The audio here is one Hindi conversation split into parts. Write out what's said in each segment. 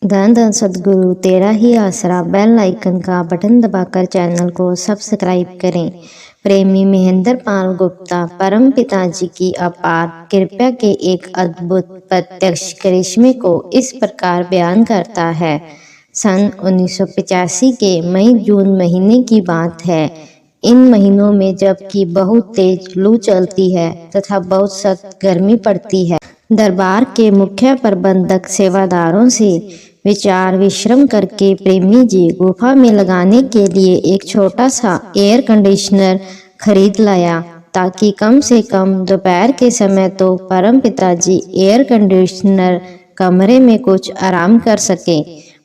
धन धन सद्गुरु तेरा ही आसरा। बेल आइकन का बटन दबाकर चैनल को सब्सक्राइब करें। प्रेमी महेंद्र पाल गुप्ता परम पिताजी की अपार कृपा के एक अद्भुत प्रत्यक्ष करिश्मे को इस प्रकार बयान करता है। सन 1985 के मई जून महीने की बात है। इन महीनों में जबकि बहुत तेज लू चलती है तथा बहुत सख्त गर्मी पड़ती है, दरबार के मुख्य प्रबंधक सेवादारों से विचार विश्रम करके प्रेमी जी गुफा में लगाने के लिए एक छोटा सा एयर कंडीशनर खरीद लाया, ताकि कम से कम दोपहर के समय तो परम पिताजी एयर कंडीशनर कमरे में कुछ आराम कर सके।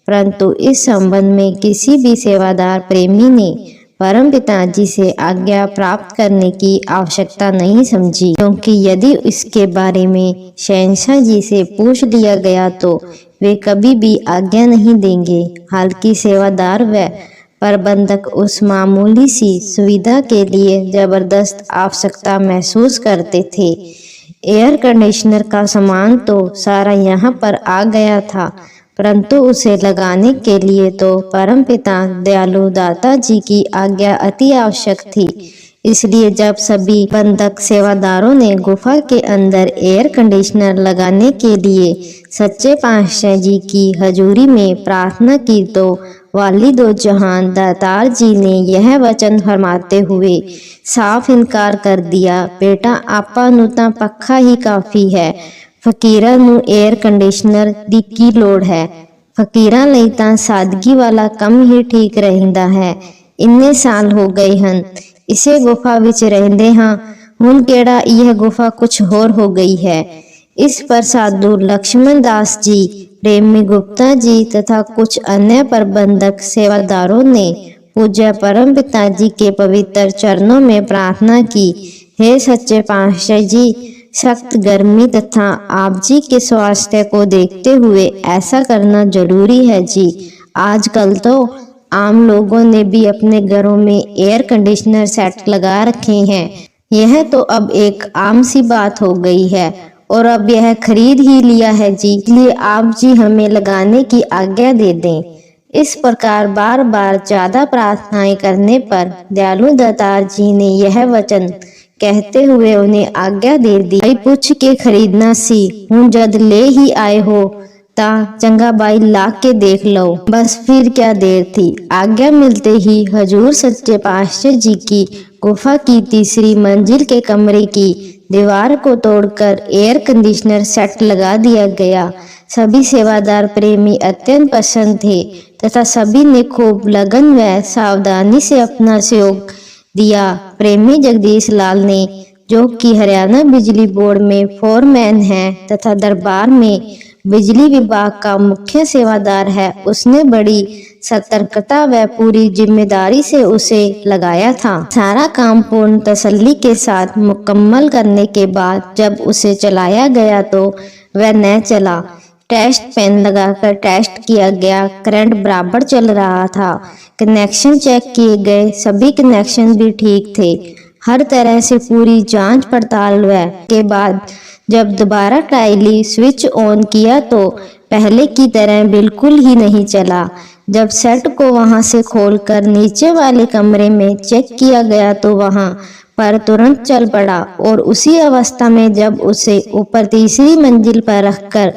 परंतु इस संबंध में किसी भी सेवादार प्रेमी ने परम पिताजी से आज्ञा प्राप्त करने की आवश्यकता नहीं समझी, क्योंकि यदि इसके बारे में शहंशाह जी से पूछ लिया गया तो वे कभी भी आज्ञा नहीं देंगे। हालांकि सेवादार व प्रबंधक उस मामूली सी सुविधा के लिए जबरदस्त आवश्यकता महसूस करते थे। एयर कंडीशनर का सामान तो सारा यहाँ पर आ गया था, परंतु उसे लगाने के लिए तो परमपिता दयालु दाता जी की आज्ञा अति आवश्यक थी। इसलिए जब सभी बंधक सेवादारों ने गुफा के अंदर एयर कंडीशनर लगाने के लिए सच्चे पातशाह जी की हजूरी में प्रार्थना की तो वालिदो जहान दातार जी ने यह वचन फरमाते हुए साफ इनकार कर दिया, बेटा आपा नू तां पक्खा ही काफ़ी है, फकीरां नू एयर कंडीशनर दी की लोड़ है। फकीरां लई तां सादगी वाला कम ही ठीक रहिंदा है। इन्ने साल हो गए हन इसे गुफा विच रहिंदे हां, हुण केड़ा यह गुफा कुछ होर हो गई है। इस पर साधु लक्ष्मण दास जी, प्रेमी गुप्ता जी तथा कुछ अन्य प्रबंधक सेवादारों ने पूज्य परम पिताजी के पवित्र चरणों में प्रार्थना की, हे सच्चे पातशाह जी, सख्त गर्मी तथा आप जी के स्वास्थ्य को देखते हुए ऐसा करना जरूरी है जी। आजकल तो आम लोगों ने भी अपने घरों में एयर कंडीशनर सेट लगा रखे हैं। यह तो अब एक आम सी बात हो गई है और अब यह खरीद ही लिया है जी, इसलिए आप जी हमें लगाने की आज्ञा दे दें। इस प्रकार बार बार ज्यादा प्रार्थनाएं करने पर दयालु दातार जी ने यह वचन कहते हुए उन्हें आज्ञा दे दी, भाई पूछ के खरीदना सी, हुण जद ले ही आए हो ता चंगा बाई ला के देख लो। बस फिर क्या देर थी। आज्ञा मिलते ही हजूर सच्चे पातशाह जी की गुफा की तीसरी मंजिल के कमरे की दीवार को तोड़कर एयर कंडीशनर सेट लगा दिया गया। सभी सेवादार प्रेमी अत्यंत प्रसन्न थे तथा सभी ने खूब लगन व सावधानी से अपना सहयोग दिया। प्रेमी जगदीश लाल ने, जो कि हरियाणा बिजली बोर्ड में फोरमैन है तथा दरबार में बिजली विभाग का मुख्य सेवादार है, उसने बड़ी सतर्कता व पूरी जिम्मेदारी से उसे लगाया था। सारा काम पूर्ण तसल्ली के साथ मुकम्मल करने के बाद जब उसे चलाया गया तो वह न चला। टेस्ट पेन लगाकर टेस्ट किया गया, करंट बराबर चल रहा था। कनेक्शन चेक किए गए, सभी कनेक्शन भी ठीक थे। हर तरह से पूरी जांच पड़ताल के बाद जब दोबारा टाइली स्विच ऑन किया तो पहले की तरह बिल्कुल ही नहीं चला। जब सेट को वहां से खोलकर नीचे वाले कमरे में चेक किया गया तो वहां पर तुरंत चल पड़ा और उसी अवस्था में जब उसे ऊपर तीसरी मंजिल पर रखकर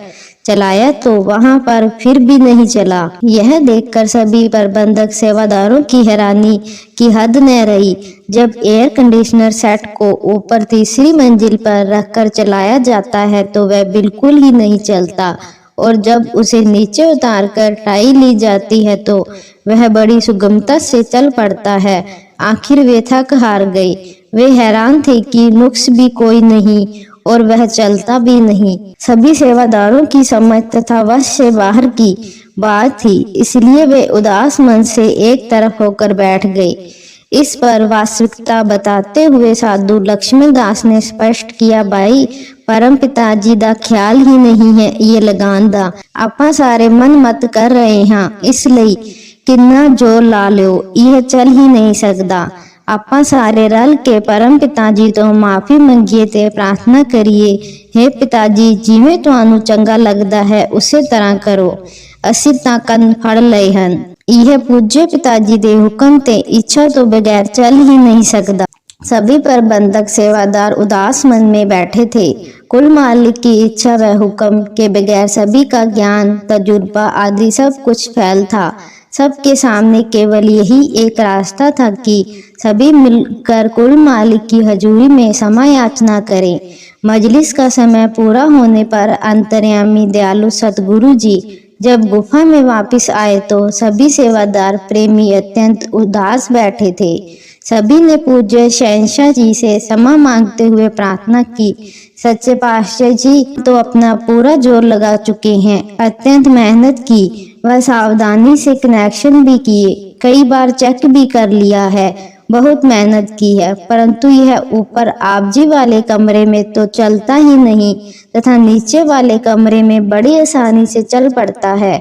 चलाया तो वहां पर फिर भी नहीं चला। यह देखकर सभी प्रबंधक सेवादारों की हैरानी की हद न रही। जब एयर कंडीशनर सेट को ऊपर तीसरी मंजिल पर रखकर चलाया जाता है तो वह बिल्कुल ही नहीं चलता और जब उसे नीचे उतारकर टाई ली जाती है तो वह बड़ी सुगमता से चल पड़ता है। आखिर वे थक हार गए। वे हैरान थे कि नुक्स भी कोई नहीं और वह चलता भी नहीं। सभी सेवादारों की समझ तथा वश से बाहर की बात थी, इसलिए वे उदास मन से एक तरफ होकर बैठ गए। इस पर वास्तविकता बताते हुए साधु लक्ष्मण दास ने स्पष्ट किया, भाई परम पिताजी दा ख्याल ही नहीं है ये लगान दा, आपां सारे मन मत कर रहे हैं, इसलिए किन्ना जोर ला लियो, यह चल ही नहीं सकता। आपां सारे रल के परम पिताजी तो माफी मंगिए ते प्रार्थना करिए, हे पिताजी जिवें तुहानू चंगा लगदा है उसे तरह करो। ਅਸੀਂ ਤਾਂ ਕੰਨ ਫੜ ਲਏ ਹਨ। यह पूज्य पिताजी दे हुक्म ते इच्छा तो बगैर चल ही नहीं सकता। सभी प्रबंधक सेवादार उदास मन में बैठे थे। कुल मालिक की इच्छा व हुक्म के बगैर सभी का ज्ञान, तजुर्बा आदि सब कुछ फैल था। सबके सामने केवल यही एक रास्ता था कि सभी मिलकर कुल मालिक की हजूरी में क्षमा याचना करें। मजलिस का समय पूरा होने पर अंतर्यामी दयालु सतगुरु जी जब गुफा में वापस आए तो सभी सेवादार प्रेमी अत्यंत उदास बैठे थे। सभी ने पूज्य शहंशाह जी से क्षमा मांगते हुए प्रार्थना की। सच्चे पातशाह जी तो अपना पूरा जोर लगा चुके हैं, अत्यंत मेहनत की व सावधानी से कनेक्शन भी किए, कई बार चेक भी कर लिया है, बहुत मेहनत की है, परंतु यह ऊपर आप जी वाले कमरे में तो चलता ही नहीं तथा नीचे वाले कमरे में बड़ी आसानी से चल पड़ता है।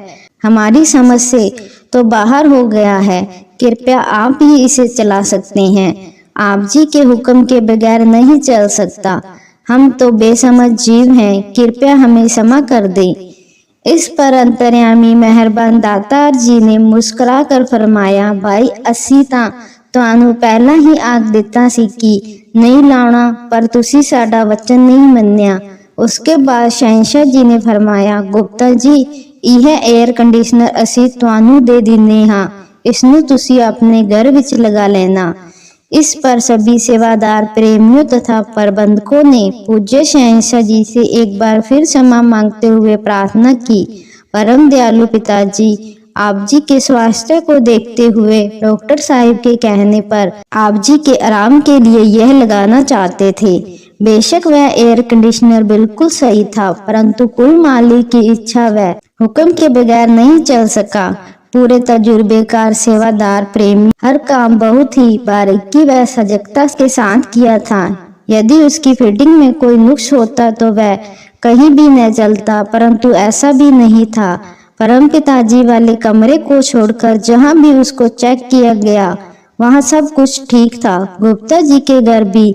हमारी समझ से तो बाहर हो गया है। कृपया आप ही इसे चला सकते हैं। आप जी के हुक्म के बगैर नहीं चल सकता। हम तो बेसमझ जीव हैं, कृपया हमें क्षमा कर दें। इस पर अंतर्यामी मेहरबान दातार जी ने मुस्कुरा कर फरमाया, भाई असी तां ਤੁਹਾਨੂੰ ਪਹਿਲਾਂ ਹੀ आख ਦਿੱਤਾ ਸੀ कि नहीं लाना, पर तुसी साडा वचन नहीं मन्निया। उसके बाद शहंशाह जी ने फरमाया, गुप्ता जी यह एयर कंडीशनर असी ਤੁਹਾਨੂੰ दे दिने हाँ, इसनू तुसी अपने घर विच लगा लेना। इस पर सभी सेवादार प्रेमियों तथा प्रबंधकों ने पूज्य शहंशाह जी से एक बार फिर क्षमा मांगते हुए प्रार्थना की। परम दयालु पिताजी आप जी के स्वास्थ्य को देखते हुए डॉक्टर साहिब के कहने पर आप जी के आराम के लिए यह लगाना चाहते थे। बेशक वह एयर कंडीशनर बिल्कुल सही था, परंतु कुल मालिक की इच्छा व हुक्म के बगैर नहीं चल सका। पूरे तजुर्बेकार सेवादार प्रेमी हर काम बहुत ही बारीकी व सजगता के साथ किया था। यदि उसकी फिटिंग में कोई नुक्स होता तो वह कहीं भी न चलता, परंतु ऐसा भी नहीं था। परम पिताजी वाले कमरे को छोड़कर जहां भी उसको चेक किया गया वहां सब कुछ ठीक था। गुप्ता जी के घर भी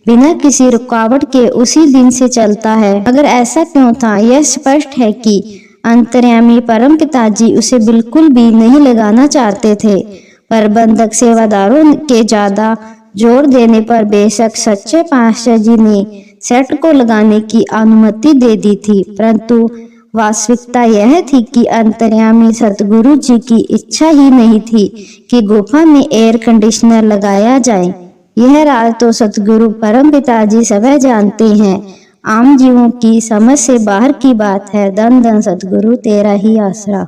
बिना किसी रुकावट के उसी दिन से चलता है। अगर ऐसा क्यों था, यह स्पष्ट है कि अंतर्यामी परम पिताजी उसे बिल्कुल भी नहीं लगाना चाहते थे। प्रबंधक सेवादारों के ज्यादा जोर देने पर बेशक सच्चे पातशाह जी ने सेट को लगाने की अनुमति दे दी थी, परंतु वास्तविकता यह थी कि अंतर्यामी सतगुरु जी की इच्छा ही नहीं थी कि गुफा में एयर कंडीशनर लगाया जाए। यह राज तो सतगुरु परम पिताजी सब जानते हैं, आम जीवों की समझ से बाहर की बात है। धन धन सतगुरु तेरा ही आसरा।